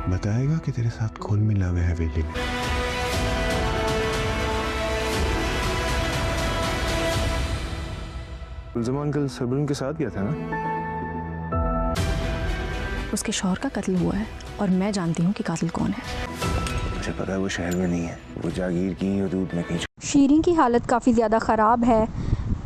बताएगा कि तेरे साथ कौन मिला हुआ है हवेली में। गुलजमान कल सरबरून के साथ गया था ना? उसके शौहर का कत्ल हुआ है और मैं जानती हूँ कि कातिल कौन है। मुझे पता है वो शहर में नहीं है, वो जागीर की हदूद में कहीं। शीरीन की हालत काफ़ी ज़्यादा ख़राब है।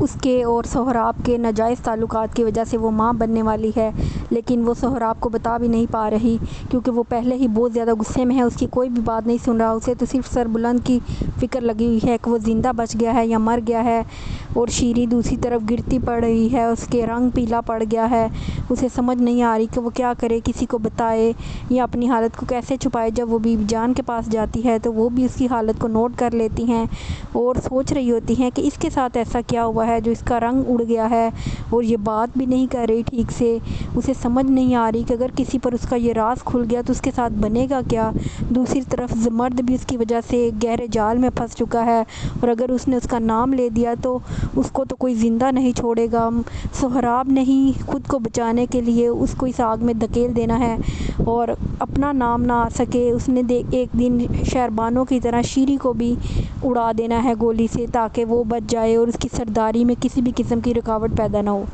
उसके और सोहराब के नाजायज़ ताल्लुकात की वजह से वो माँ बनने वाली है, लेकिन वो सोहराब को बता भी नहीं पा रही क्योंकि वो पहले ही बहुत ज़्यादा गुस्से में है। उसकी कोई भी बात नहीं सुन रहा। उसे तो सिर्फ सरबुलंद की फ़िक्र लगी हुई है कि वो ज़िंदा बच गया है या मर गया है। और शीरी दूसरी तरफ गिरती पड़ रही है, उसके रंग पीला पड़ गया है। उसे समझ नहीं आ रही कि वो क्या करे, किसी को बताए या अपनी हालत को कैसे छुपाए। जब वो बीबी जान के पास जाती है तो वो भी उसकी हालत को नोट कर लेती हैं और सोच रही होती हैं कि इसके साथ ऐसा क्या हुआ है जो इसका रंग उड़ गया है और ये बात भी नहीं कर रही ठीक से। उसे समझ नहीं आ रही कि अगर किसी पर उसका ये राज खुल गया तो उसके साथ बनेगा क्या। दूसरी तरफ मर्द भी उसकी वजह से गहरे जाल में फंस चुका है और अगर उसने उसका नाम ले दिया तो उसको तो कोई ज़िंदा नहीं छोड़ेगा। सोहराब ने ही खुद को बचाने के लिए उसको इस आग में धकेल देना है और अपना नाम ना आ सके उसने एक दिन शहरबानों की तरह शीरी को भी उड़ा देना है गोली से, ताकि वो बच जाए और उसकी सरदारी में किसी भी किस्म की रुकावट पैदा ना हो।